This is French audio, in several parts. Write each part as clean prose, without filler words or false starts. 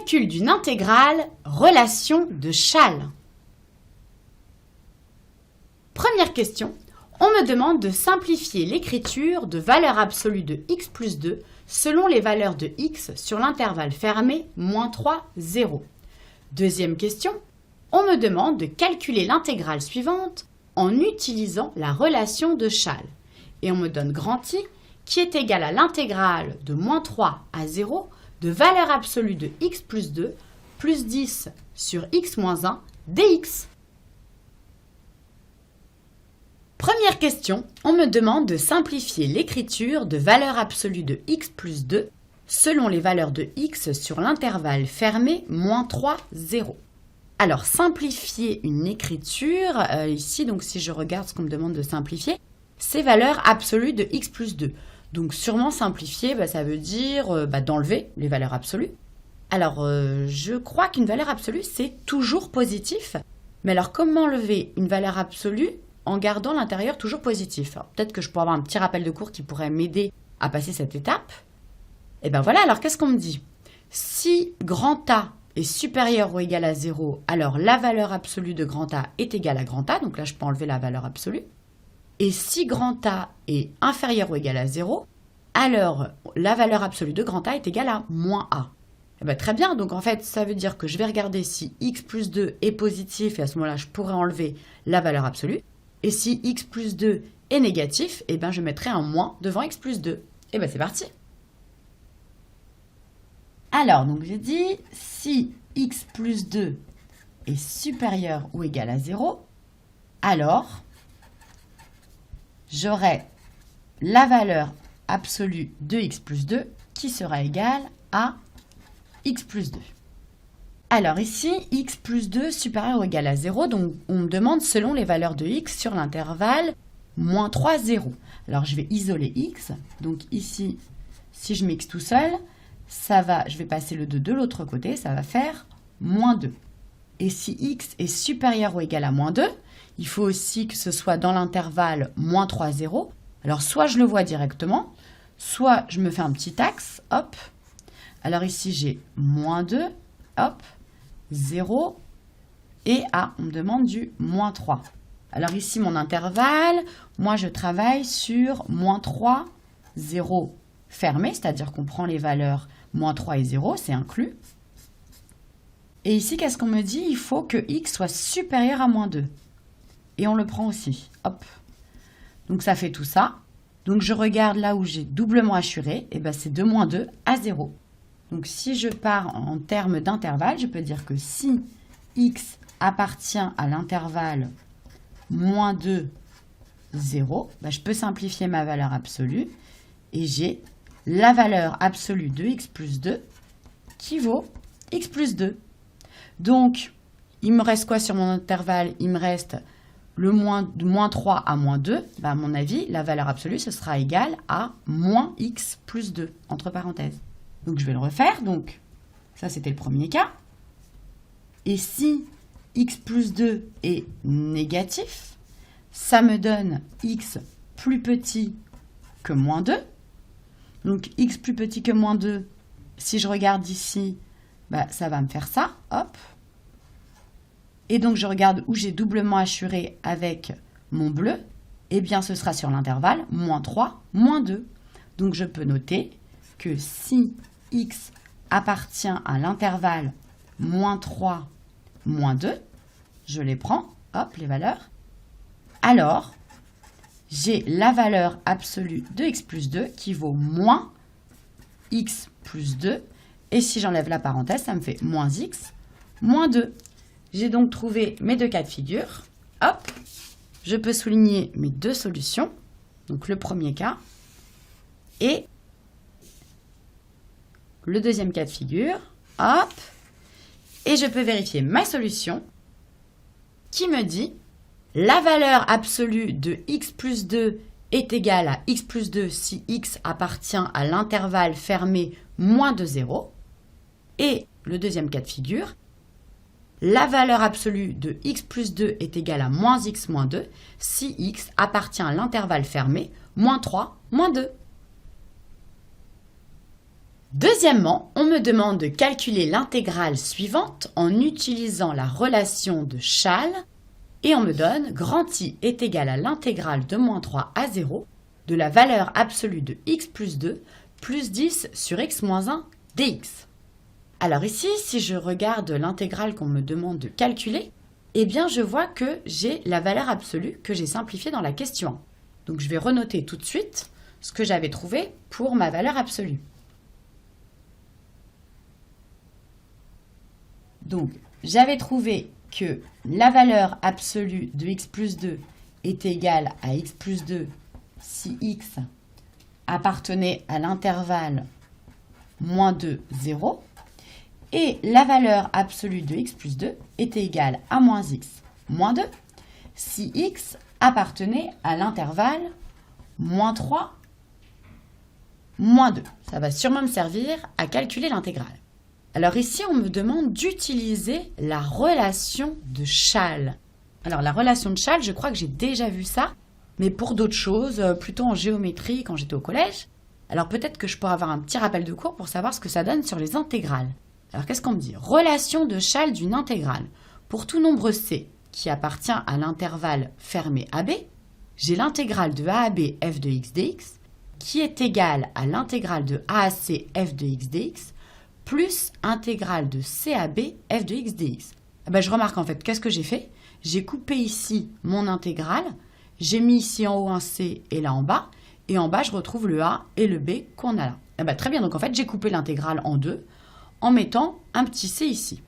Calcul d'une intégrale, relation de Chasles. Première question. On me demande de simplifier l'écriture de valeur absolue de x plus 2 selon les valeurs de x sur l'intervalle fermé -3, 0. Deuxième question. On me demande de calculer l'intégrale suivante en utilisant la relation de Chasles. Et on me donne grand I qui est égal à l'intégrale de -3 à 0 de valeur absolue de x plus 2 plus 10 sur x moins 1 dx. Première question, on me demande de simplifier l'écriture de valeur absolue de x plus 2 selon les valeurs de x sur l'intervalle fermé -3, 0. Alors, simplifier une écriture, ici, donc si je regarde ce qu'on me demande de simplifier, c'est valeur absolue de x plus 2. Donc, sûrement simplifier, ça veut dire d'enlever les valeurs absolues. Alors, je crois qu'une valeur absolue, c'est toujours positif. Mais alors, comment enlever une valeur absolue en gardant l'intérieur toujours positif? Alors, peut-être que je pourrais avoir un petit rappel de cours qui pourrait m'aider à passer cette étape. Et bien voilà, alors qu'est-ce qu'on me dit? Si grand A est supérieur ou égal à 0, alors la valeur absolue de grand A est égale à grand A. Donc là, je peux enlever la valeur absolue. Et si grand A est inférieur ou égal à 0, alors la valeur absolue de grand A est égale à -A. Et bien, très bien, donc en fait, ça veut dire que je vais regarder si x plus 2 est positif, et à ce moment-là, je pourrais enlever la valeur absolue. Et si x plus 2 est négatif, et bien, je mettrai un moins devant x plus 2. Et bien, c'est parti. Alors, donc j'ai dit, si x plus 2 est supérieur ou égal à 0, alors j'aurai la valeur absolue de x plus 2 qui sera égale à x plus 2. Alors ici, x plus 2 supérieur ou égal à 0, donc on me demande selon les valeurs de x sur l'intervalle -3, 0. Alors je vais isoler x, donc ici, si je mets x tout seul, je vais passer le 2 de l'autre côté, ça va faire -2. Et si x est supérieur ou égal à -2, il faut aussi que ce soit dans l'intervalle -3, 0. Alors, soit je le vois directement, soit je me fais un petit axe, hop. Alors ici, j'ai -2, hop, 0, et on me demande du -3. Alors ici, mon intervalle, moi, je travaille sur -3, 0 fermé, c'est-à-dire qu'on prend les valeurs -3 et 0, c'est inclus. Et ici, qu'est-ce qu'on me dit? Il faut que x soit supérieur à -2. Et on le prend aussi. Hop. Donc, ça fait tout ça. Donc, je regarde là où j'ai doublement assuré. Et bien, c'est de -2 à 0. Donc, si je pars en termes d'intervalle, je peux dire que si x appartient à l'intervalle -2, 0, je peux simplifier ma valeur absolue. Et j'ai la valeur absolue de x plus 2 qui vaut x plus 2. Donc, il me reste quoi sur mon intervalle? Il me reste le -3 à -2. À mon avis, la valeur absolue, ce sera égal à -x plus 2, entre parenthèses. Donc, je vais le refaire. Donc, ça, c'était le premier cas. Et si x plus 2 est négatif, ça me donne x plus petit que -2. Donc, x plus petit que -2, si je regarde ici, ça va me faire ça, hop. Et donc, je regarde où j'ai doublement assuré avec mon bleu. Eh bien, ce sera sur l'intervalle -3, -2. Donc, je peux noter que si x appartient à l'intervalle -3, -2, je les prends, hop, les valeurs. Alors, j'ai la valeur absolue de x plus 2 qui vaut moins x plus 2. Et si j'enlève la parenthèse, ça me fait -x, -2. J'ai donc trouvé mes deux cas de figure. Hop, je peux souligner mes deux solutions. Donc le premier cas et le deuxième cas de figure. Hop, et je peux vérifier ma solution qui me dit la valeur absolue de x plus 2 est égale à x plus 2 si x appartient à l'intervalle fermé -de 0. Et le deuxième cas de figure, la valeur absolue de x plus 2 est égale à -x moins 2 si x appartient à l'intervalle fermé -3, -2. Deuxièmement, on me demande de calculer l'intégrale suivante en utilisant la relation de Chasles et on me donne grand I est égal à l'intégrale de moins 3 à 0 de la valeur absolue de x plus 2 plus 10 sur x moins 1 dx. Alors ici, si je regarde l'intégrale qu'on me demande de calculer, eh bien je vois que j'ai la valeur absolue que j'ai simplifiée dans la question 1. Donc je vais renoter tout de suite ce que j'avais trouvé pour ma valeur absolue. Donc j'avais trouvé que la valeur absolue de x plus 2 est égale à x plus 2 si x appartenait à l'intervalle moins 2, 0. Et la valeur absolue de x plus 2 était égale à moins x moins 2 si x appartenait à l'intervalle moins 3, moins 2. Ça va sûrement me servir à calculer l'intégrale. Alors ici, on me demande d'utiliser la relation de Chasles. Alors la relation de Chasles, je crois que j'ai déjà vu ça, mais pour d'autres choses, plutôt en géométrie quand j'étais au collège. Alors peut-être que je pourrais avoir un petit rappel de cours pour savoir ce que ça donne sur les intégrales. Alors qu'est-ce qu'on me dit? Relation de Chasles d'une intégrale. Pour tout nombre C qui appartient à l'intervalle fermé AB, j'ai l'intégrale de A à B f de x dx qui est égale à l'intégrale de A à C f de x dx plus intégrale de C à B f de x dx. Je remarque en fait, qu'est-ce que j'ai fait? J'ai coupé ici mon intégrale, j'ai mis ici en haut un C et là en bas, et en bas je retrouve le A et le B qu'on a là. Très bien, donc en fait j'ai coupé l'intégrale en deux en mettant un petit C ici.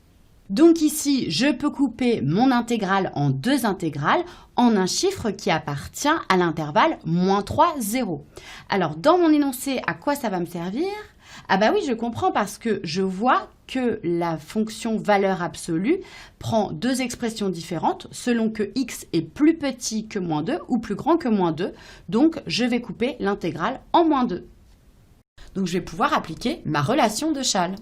Donc ici, je peux couper mon intégrale en deux intégrales en un chiffre qui appartient à l'intervalle moins 3, 0. Alors dans mon énoncé, à quoi ça va me servir? Oui, je comprends parce que je vois que la fonction valeur absolue prend deux expressions différentes selon que x est plus petit que moins 2 ou plus grand que moins 2. Donc, je vais couper l'intégrale en moins 2. Donc, je vais pouvoir appliquer ma relation de Chasles.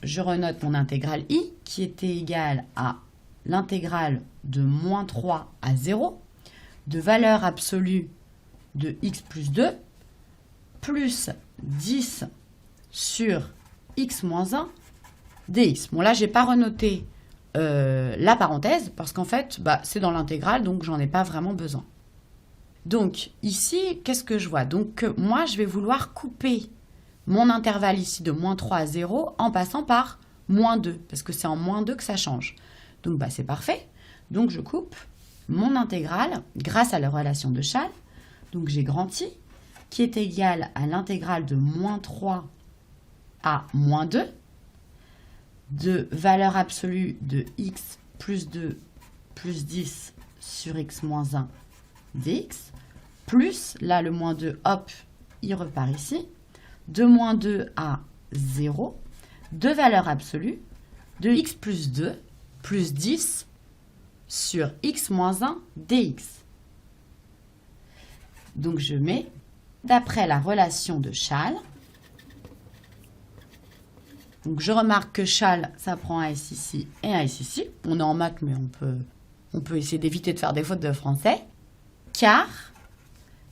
Je renote mon intégrale i qui était égale à l'intégrale de moins 3 à 0 de valeur absolue de x plus 2 plus 10 sur x moins 1 dx. Bon, là, je n'ai pas renoté la parenthèse parce qu'en fait, c'est dans l'intégrale, donc j'en ai pas vraiment besoin. Donc, ici, qu'est-ce que je vois? Donc, moi, je vais vouloir couper mon intervalle ici de moins 3 à 0 en passant par moins 2, parce que c'est en moins 2 que ça change. Donc, c'est parfait. Donc, je coupe mon intégrale grâce à la relation de Chasles. Donc, j'ai grand I qui est égal à l'intégrale de moins 3 à moins 2 de valeur absolue de x plus 2 plus 10 sur x moins 1 dx, plus, là le moins 2, hop, il repart ici, de moins 2 à 0, de valeur absolue de x plus 2 plus 10 sur x moins 1 dx. Donc je mets, d'après la relation de Chasles, donc je remarque que Chasles, ça prend un S ici et un S ici. On est en maths, mais on peut essayer d'éviter de faire des fautes de français. Car,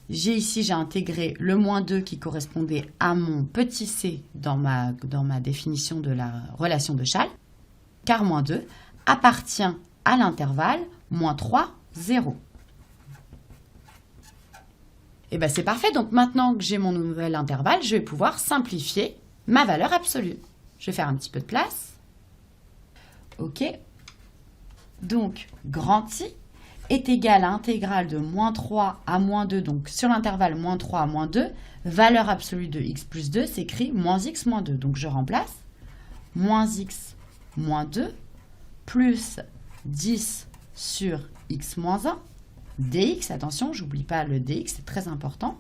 j'ai intégré le moins 2 qui correspondait à mon petit c dans ma définition de la relation de Chasles. Car moins 2 appartient à l'intervalle moins 3, 0. Et c'est parfait. Donc maintenant que j'ai mon nouvel intervalle, je vais pouvoir simplifier ma valeur absolue. Je vais faire un petit peu de place. OK. Donc, grand I est égal à intégrale de moins 3 à moins 2. Donc, sur l'intervalle moins 3 à moins 2, valeur absolue de x plus 2 s'écrit moins x moins 2. Donc, je remplace moins x moins 2 plus 10 sur x moins 1 dx. Attention, j'oublie pas le dx, c'est très important.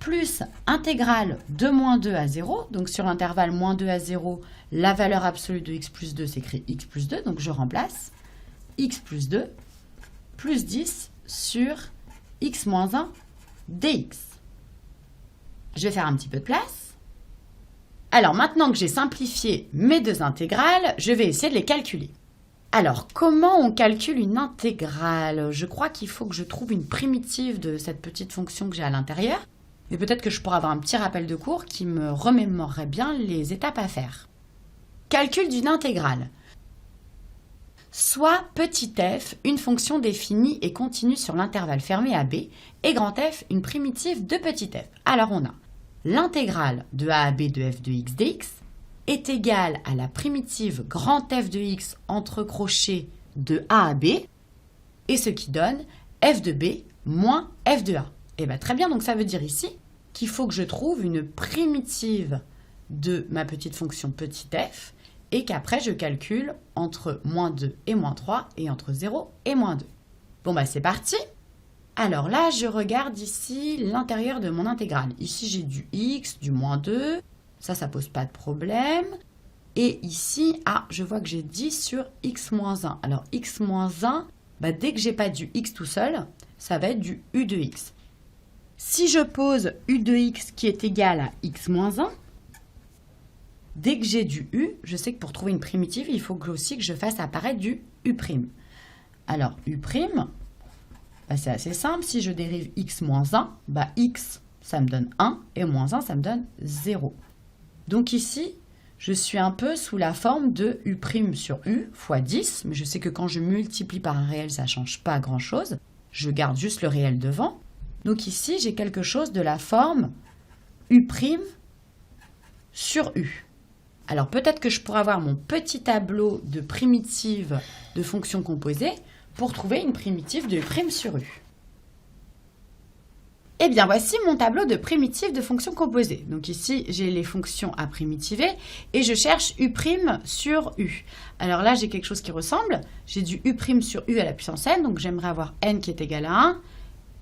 Plus intégrale de moins 2 à 0. Donc, sur l'intervalle moins 2 à 0, la valeur absolue de x plus 2 s'écrit x plus 2. Donc, je remplace x plus 2 plus 10 sur x moins 1 dx. Je vais faire un petit peu de place. Alors, maintenant que j'ai simplifié mes deux intégrales, je vais essayer de les calculer. Alors, comment on calcule une intégrale? Je crois qu'il faut que je trouve une primitive de cette petite fonction que j'ai à l'intérieur. Mais peut-être que je pourrais avoir un petit rappel de cours qui me remémorerait bien les étapes à faire. Calcul d'une intégrale. Soit petit f, une fonction définie et continue sur l'intervalle fermé à b, et grand F, une primitive de petit f. Alors on a l'intégrale de a à b de f de x dx est égale à la primitive grand F de x entre crochets de a à b, et ce qui donne f de b moins f de a. Et bien très bien, donc ça veut dire ici qu'il faut que je trouve une primitive de ma petite fonction petit f, et qu'après je calcule entre moins 2 et moins 3 et entre 0 et moins 2. Bon bah c'est parti. Alors là je regarde ici l'intérieur de mon intégrale. Ici j'ai du x, du moins 2, ça pose pas de problème. Et ici, je vois que j'ai 10 sur x moins 1. Alors x moins 1, bah, dès que j'ai pas du x tout seul, ça va être du u de x. Si je pose u de x qui est égal à x moins 1, dès que j'ai du u, je sais que pour trouver une primitive, il faut aussi que je fasse apparaître du u'. Alors, u', bah, c'est assez simple. Si je dérive x moins 1, bah, x, ça me donne 1, et moins 1, ça me donne 0. Donc ici, je suis un peu sous la forme de u' sur u fois 10, mais je sais que quand je multiplie par un réel, ça ne change pas grand-chose. Je garde juste le réel devant. Donc ici, j'ai quelque chose de la forme u' sur u. Alors peut-être que je pourrais avoir mon petit tableau de primitives de fonctions composées pour trouver une primitive de u' sur u. Eh bien voici mon tableau de primitives de fonctions composées. Donc ici j'ai les fonctions à primitiver et je cherche u' sur u. Alors là j'ai quelque chose qui ressemble. J'ai du u' sur u à la puissance n, donc j'aimerais avoir n qui est égal à 1.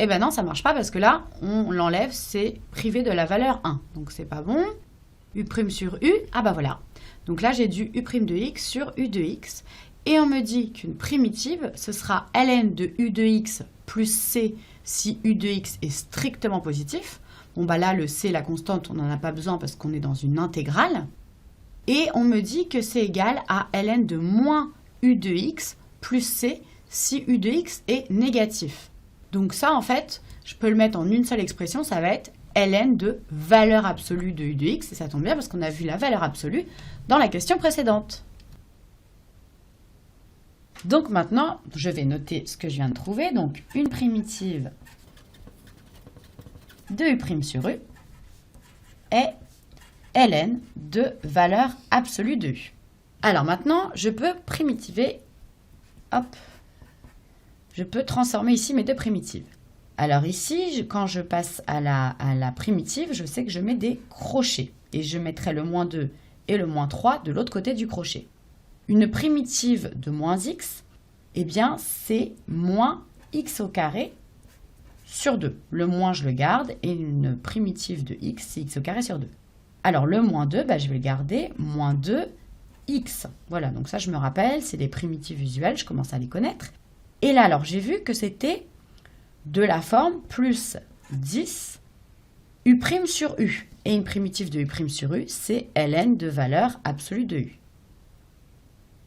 Eh bien non, ça ne marche pas parce que là on l'enlève, c'est privé de la valeur 1. Donc c'est pas bon. U' sur u, ah bah voilà. Donc là, j'ai du u' de x sur u de x. Et on me dit qu'une primitive, ce sera ln de u de x plus c si u de x est strictement positif. Bon bah là, le c, la constante, on n'en a pas besoin parce qu'on est dans une intégrale. Et on me dit que c'est égal à ln de moins u de x plus c si u de x est négatif. Donc ça, en fait, je peux le mettre en une seule expression, ça va être ln de valeur absolue de u de x, et ça tombe bien parce qu'on a vu la valeur absolue dans la question précédente. Donc maintenant, je vais noter ce que je viens de trouver. Donc une primitive de u' sur u est ln de valeur absolue de u. Alors maintenant, je peux primitiver, je peux transformer ici mes deux primitives. Alors ici, quand je passe à la primitive, je sais que je mets des crochets. Et je mettrai le moins 2 et le moins 3 de l'autre côté du crochet. Une primitive de moins x, eh bien, c'est moins x au carré sur 2. Le moins, je le garde. Et une primitive de x, c'est x au carré sur 2. Alors, le moins 2, bah, je vais le garder. Moins 2x. Voilà, donc ça, je me rappelle, c'est des primitives usuelles. Je commence à les connaître. Et là, alors, j'ai vu que c'était de la forme plus 10 u' sur u. Et une primitive de u' sur u, c'est ln de valeur absolue de u.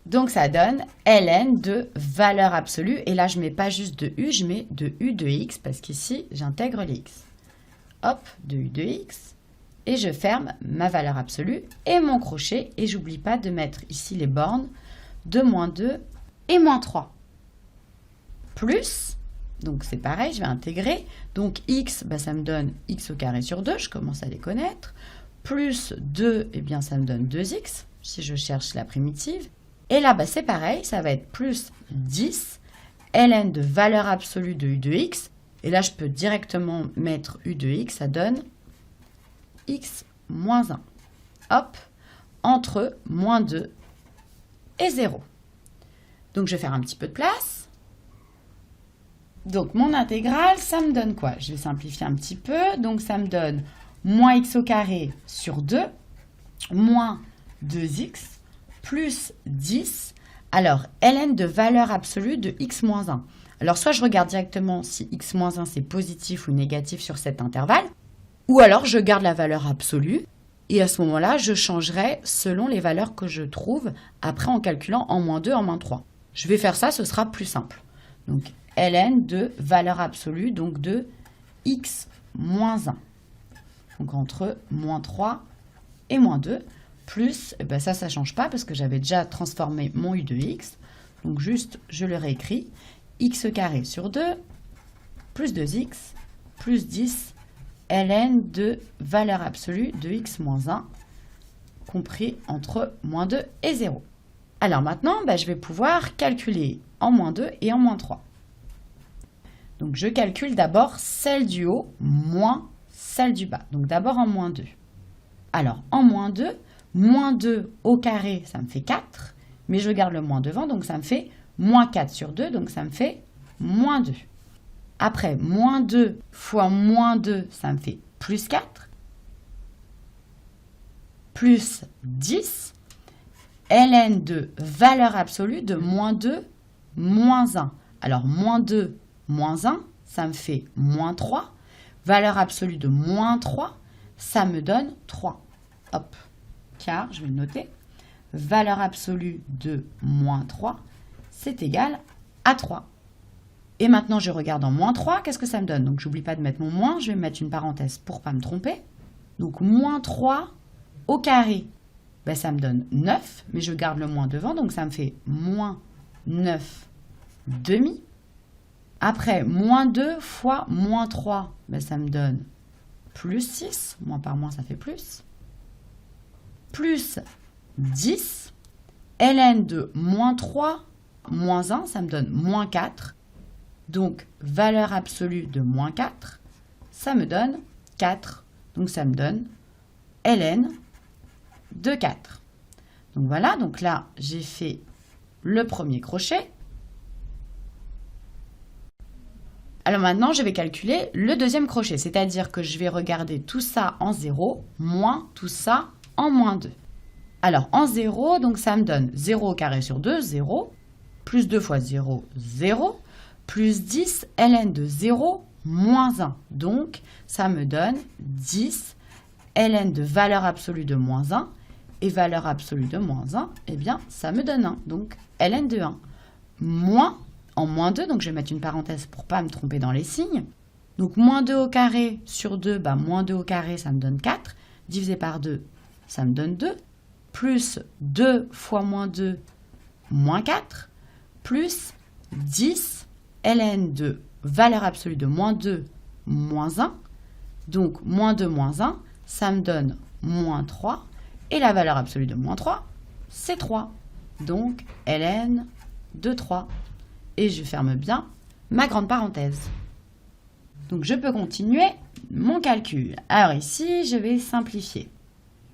Donc ça donne ln de valeur absolue. Et là, je ne mets pas juste de u, je mets de u de x, parce qu'ici, j'intègre les x. Hop, de u de x. Et je ferme ma valeur absolue et mon crochet. Et j'oublie pas de mettre ici les bornes de moins 2 et moins 3. Plus... Donc c'est pareil, je vais intégrer. Donc x, bah, ça me donne x au carré sur 2, je commence à les connaître. Plus 2, eh bien ça me donne 2x, si je cherche la primitive. Et là, bah, c'est pareil, ça va être plus 10, ln de valeur absolue de u de x. Et là, je peux directement mettre u de x, ça donne x moins 1. Hop, entre moins 2 et 0. Donc je vais faire un petit peu de place. Donc, mon intégrale, ça me donne quoi? Je vais simplifier un petit peu. Donc, ça me donne moins x au carré sur 2, moins 2x, plus 10. Alors, ln de valeur absolue de x moins 1. Alors, soit je regarde directement si x moins 1, c'est positif ou négatif sur cet intervalle, ou alors je garde la valeur absolue, et à ce moment-là, je changerai selon les valeurs que je trouve, après en calculant en moins 2, en moins 3. Je vais faire ça, ce sera plus simple. Donc, ln de valeur absolue, donc de x moins 1. Donc entre moins 3 et moins 2, plus, ben ça ne change pas parce que j'avais déjà transformé mon u de x. Donc juste, je le réécris, x carré sur 2, plus 2x, plus 10, ln de valeur absolue de x moins 1, compris entre moins 2 et 0. Alors maintenant, ben, je vais pouvoir calculer en moins 2 et en moins 3. Donc je calcule d'abord celle du haut moins celle du bas. Donc d'abord en moins 2. Alors en moins 2 au carré, ça me fait 4. Mais je garde le moins devant, donc ça me fait moins 4 sur 2, donc ça me fait moins 2. Après, moins 2 fois moins 2, ça me fait plus 4. Plus 10. ln de valeur absolue de moins 2, moins 1. Alors, moins 2, moins 1, ça me fait moins 3. Valeur absolue de moins 3, ça me donne 3. Hop, car, je vais le noter, valeur absolue de moins 3, c'est égal à 3. Et maintenant, je regarde en moins 3, qu'est-ce que ça me donne? Donc, j'oublie pas de mettre mon moins, je vais mettre une parenthèse pour ne pas me tromper. Donc, moins 3 au carré, ben, ça me donne 9, mais je garde le moins devant, donc ça me fait moins 9 demi. Après, moins 2 fois moins 3, ben, ça me donne plus 6. Moins par moins, ça fait plus. Plus 10. ln de moins 3, moins 1, ça me donne moins 4. Donc, valeur absolue de moins 4, ça me donne 4. Donc, ça me donne ln de 4. Donc, voilà. Donc là, j'ai fait le premier crochet. Alors maintenant, je vais calculer le deuxième crochet, c'est-à-dire que je vais regarder tout ça en 0, moins tout ça en moins 2. Alors, en 0, donc ça me donne 0 au carré sur 2, 0, plus 2 fois 0, 0, plus 10, ln de 0, moins 1. Donc, ça me donne 10, ln de valeur absolue de moins 1, et valeur absolue de moins 1, eh bien, ça me donne 1. Donc, ln de 1, moins en moins 2, donc je vais mettre une parenthèse pour ne pas me tromper dans les signes. Donc, moins 2 au carré sur 2, bah, moins 2 au carré, ça me donne 4. Divisé par 2, ça me donne 2. Plus 2 fois moins 2, moins 4. Plus 10, ln de valeur absolue de moins 2, moins 1. Donc, moins 2, moins 1, ça me donne moins 3. Et la valeur absolue de moins 3, c'est 3. Donc, ln de 3. Et je ferme bien ma grande parenthèse. Donc, je peux continuer mon calcul. Alors ici, je vais simplifier.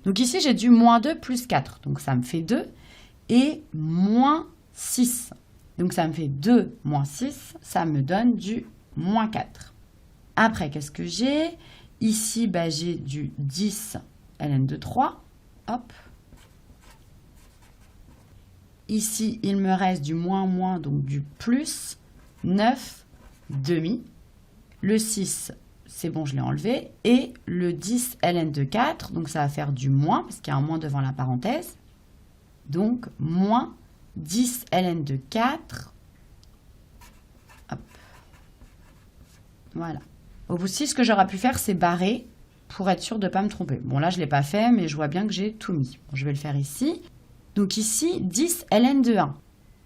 Donc ici, j'ai du moins 2 plus 4. Donc, ça me fait 2. Et moins 6. Donc, ça me fait 2 moins 6. Ça me donne du moins 4. Après, qu'est-ce que j'ai? Ici, bah, j'ai du 10 ln de 3. Hop. Ici, il me reste du moins, donc du plus 9 demi. Le 6, c'est bon, je l'ai enlevé. Et le 10 ln de 4, donc ça va faire du moins, parce qu'il y a un moins devant la parenthèse. Donc, moins 10 ln de 4. Hop. Voilà. Aussi, ce que j'aurais pu faire, c'est barrer pour être sûr de ne pas me tromper. Bon, là, je ne l'ai pas fait, mais je vois bien que j'ai tout mis. Bon, je vais le faire ici. Donc ici, 10 ln de 1.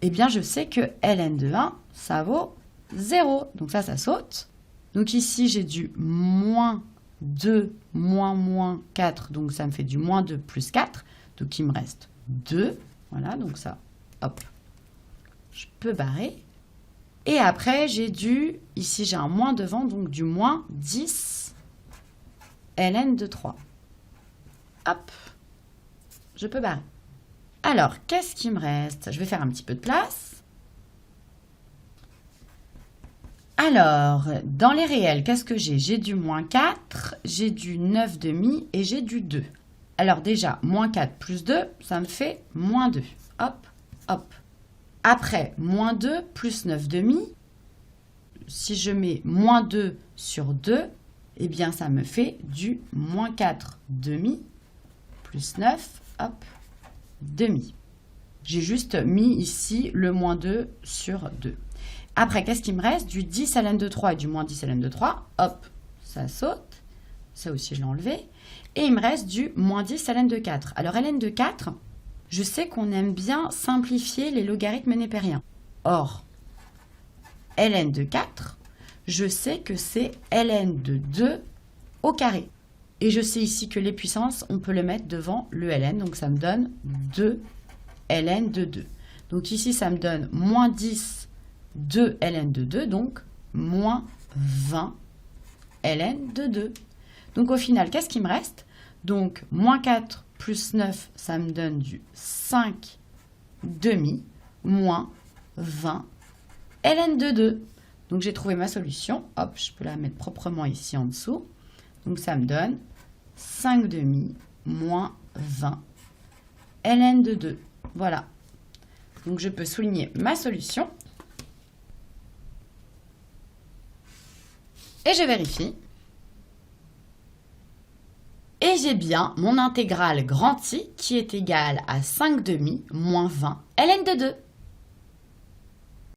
Eh bien, je sais que ln de 1, ça vaut 0. Donc ça saute. Donc ici, j'ai du moins 2, moins 4. Donc ça me fait du moins 2 plus 4. Donc il me reste 2. Voilà, donc ça, hop, je peux barrer. Et après, j'ai du, ici j'ai un moins devant, donc du moins 10 ln de 3. Hop, je peux barrer. Alors, qu'est-ce qui me reste? Je vais faire un petit peu de place. Alors, dans les réels, qu'est-ce que j'ai? J'ai du moins 4, j'ai du 9 demi et j'ai du 2. Alors déjà, moins 4 plus 2, ça me fait moins 2. Hop, hop. Après, moins 2 plus 9 demi. Si je mets moins 2 sur 2, eh bien, ça me fait du moins 4 demi plus 9, hop, demi. J'ai juste mis ici le moins 2 sur 2. Après, qu'est-ce qui me reste? Du 10 ln de 3 et du moins 10 ln de 3. Hop, ça saute. Ça aussi, je l'ai enlevé. Et il me reste du moins 10 ln de 4. Alors, ln de 4, je sais qu'on aime bien simplifier les logarithmes népériens. Or, ln de 4, je sais que c'est ln de 2 au carré. Et je sais ici que les puissances, on peut le mettre devant le ln. Donc, ça me donne 2 ln de 2. Donc, ici, ça me donne moins 10 2 ln de 2. Donc, moins 20 ln de 2. Donc, au final, qu'est-ce qui me reste? Donc, moins 4 plus 9, ça me donne du 5 demi moins 20 ln de 2. Donc, j'ai trouvé ma solution. Hop, je peux la mettre proprement ici en dessous. Donc, ça me donne 5 demi moins 20 ln de 2. Voilà. Donc, je peux souligner ma solution. Et je vérifie. Et j'ai bien mon intégrale grand I qui est égale à 5 demi moins 20 ln de 2.